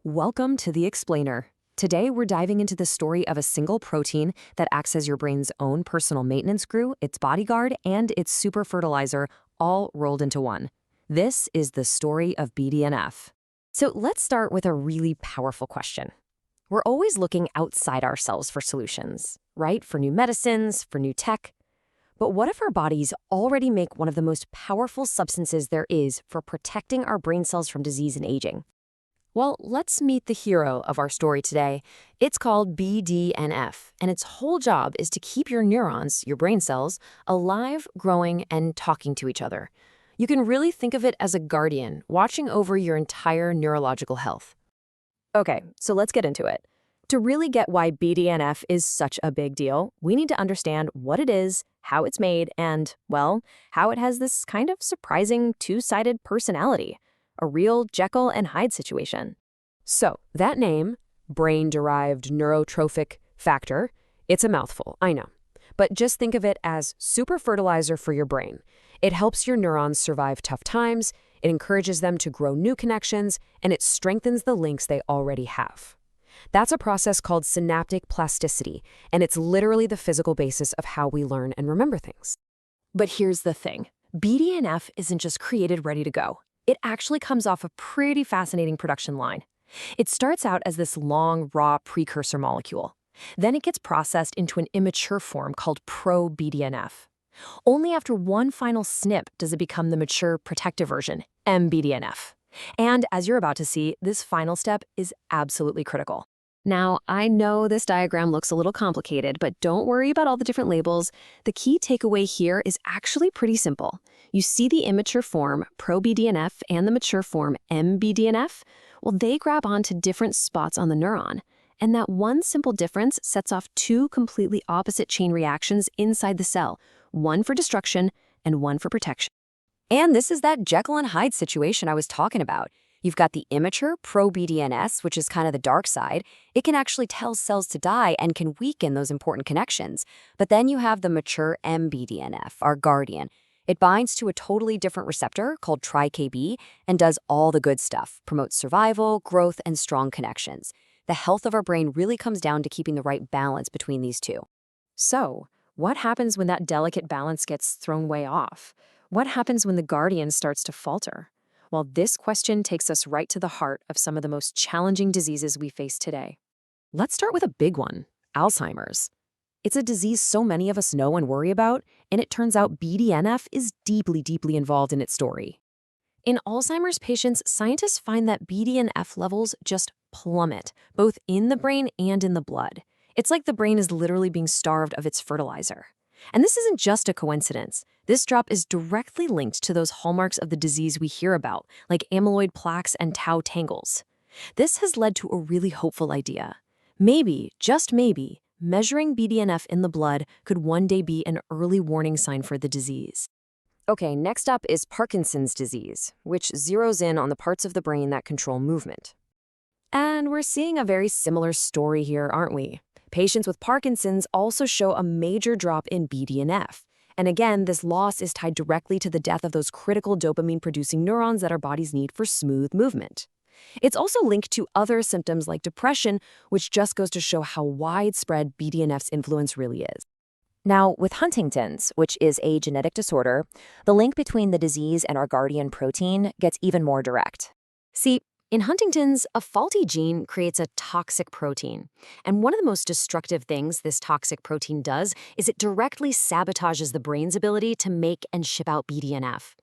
Welcome to The Explainer. Today, we're diving into the story of a single protein that acts as your brain's own personal maintenance crew, its bodyguard, and its super fertilizer, all rolled into one. This is the story of BDNF. So let's start with a really powerful question. We're always looking outside ourselves for solutions, right? For new medicines, for new tech. But what if our bodies already make one of the most powerful substances there is for protecting our brain cells from disease and aging? Well, let's meet the hero of our story today. It's called BDNF, and its whole job is to keep your neurons, your brain cells, alive, growing, and talking to each other. You can really think of it as a guardian, watching over your entire neurological health. Okay, so let's get into it. To really get why BDNF is such a big deal, we need to understand what it is, how it's made, and, well, how it has this kind of surprising two-sided personality. A real Jekyll and Hyde situation. So, that name, brain-derived neurotrophic factor, it's a mouthful, I know. But just think of it as super fertilizer for your brain. It helps your neurons survive tough times, it encourages them to grow new connections, and it strengthens the links they already have. That's a process called synaptic plasticity, and it's literally the physical basis of how we learn and remember things. But here's the thing. BDNF isn't just created ready to go. It actually comes off a pretty fascinating production line. It starts out as this long, raw precursor molecule. Then it gets processed into an immature form called pro-BDNF. Only after one final snip does it become the mature protective version, mBDNF. And as you're about to see, this final step is absolutely critical. Now, I know this diagram looks a little complicated, but don't worry about all the different labels. The key takeaway here is actually pretty simple. You see the immature form, pro-BDNF, and the mature form, mBDNF? Well, they grab onto different spots on the neuron. And that one simple difference sets off two completely opposite chain reactions inside the cell, one for destruction and one for protection. And this is that Jekyll and Hyde situation I was talking about. You've got the immature pro-BDNS, which is kind of the dark side. It can actually tell cells to die and can weaken those important connections. But then you have the mature mBDNF, our guardian. It binds to a totally different receptor called TrkB and does all the good stuff, promotes survival, growth, and strong connections. The health of our brain really comes down to keeping the right balance between these two. So, what happens when that delicate balance gets thrown way off? What happens when the guardian starts to falter? Well, this question takes us right to the heart of some of the most challenging diseases we face today. Let's start with a big one, Alzheimer's. It's a disease so many of us know and worry about, and it turns out BDNF is deeply, deeply involved in its story. In Alzheimer's patients, scientists find that BDNF levels just plummet, both in the brain and in the blood. It's like the brain is literally being starved of its fertilizer. And this isn't just a coincidence. This drop is directly linked to those hallmarks of the disease we hear about, like amyloid plaques and tau tangles. This has led to a really hopeful idea. Maybe, just maybe, measuring BDNF in the blood could one day be an early warning sign for the disease. Okay, next up is Parkinson's disease, which zeroes in on the parts of the brain that control movement. And we're seeing a very similar story here, aren't we? Patients with Parkinson's also show a major drop in BDNF. And again, this loss is tied directly to the death of those critical dopamine-producing neurons that our bodies need for smooth movement. It's also linked to other symptoms like depression, which just goes to show how widespread BDNF's influence really is. Now, with Huntington's, which is a genetic disorder, the link between the disease and our guardian protein gets even more direct. See, in Huntington's, a faulty gene creates a toxic protein. And one of the most destructive things this toxic protein does is it directly sabotages the brain's ability to make and ship out BDNF.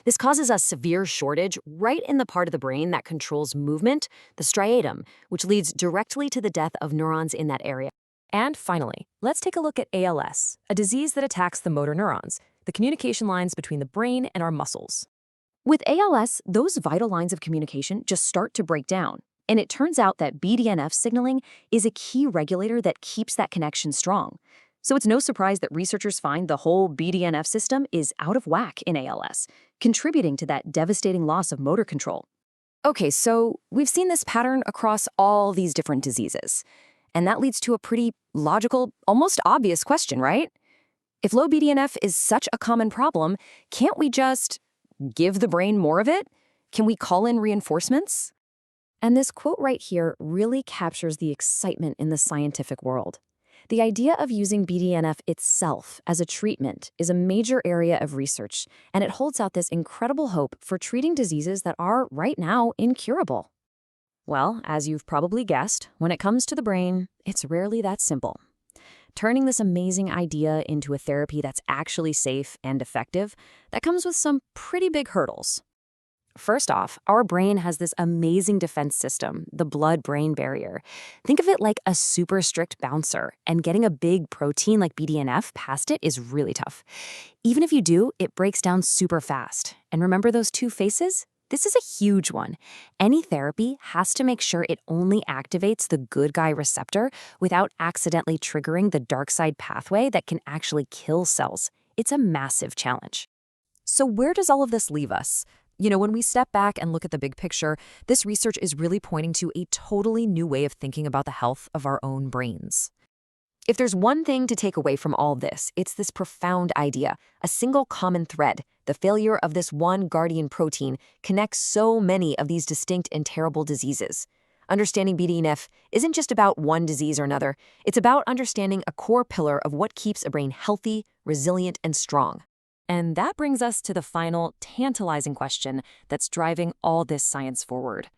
This causes a severe shortage right in the part of the brain that controls movement, the striatum, which leads directly to the death of neurons in that area. And finally, let's take a look at ALS, a disease that attacks the motor neurons, the communication lines between the brain and our muscles. With ALS, those vital lines of communication just start to break down, and it turns out that BDNF signaling is a key regulator that keeps that connection strong. So it's no surprise that researchers find the whole BDNF system is out of whack in ALS, contributing to that devastating loss of motor control. Okay, so we've seen this pattern across all these different diseases, and that leads to a pretty logical, almost obvious question, right? If low BDNF is such a common problem, can't we just give the brain more of it? Can we call in reinforcements? And this quote right here really captures the excitement in the scientific world. The idea of using BDNF itself as a treatment is a major area of research, and it holds out this incredible hope for treating diseases that are, right now, incurable. Well, as you've probably guessed, when it comes to the brain, it's rarely that simple. Turning this amazing idea into a therapy that's actually safe and effective, that comes with some pretty big hurdles. First off, our brain has this amazing defense system, the blood-brain barrier. Think of it like a super strict bouncer, and getting a big protein like BDNF past it is really tough. Even if you do, it breaks down super fast. And remember those two faces? This is a huge one. Any therapy has to make sure it only activates the good guy receptor without accidentally triggering the dark side pathway that can actually kill cells. It's a massive challenge. So where does all of this leave us? When we step back and look at the big picture, this research is really pointing to a totally new way of thinking about the health of our own brains. If there's one thing to take away from all this, it's this profound idea, a single common thread. The failure of this one guardian protein connects so many of these distinct and terrible diseases. Understanding BDNF isn't just about one disease or another. It's about understanding a core pillar of what keeps a brain healthy, resilient, and strong. And that brings us to the final, tantalizing question that's driving all this science forward.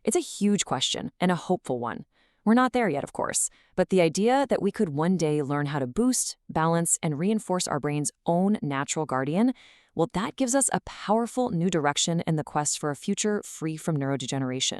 It's a huge question and a hopeful one. We're not there yet, of course, but the idea that we could one day learn how to boost, balance, and reinforce our brain's own natural guardian, well, that gives us a powerful new direction in the quest for a future free from neurodegeneration.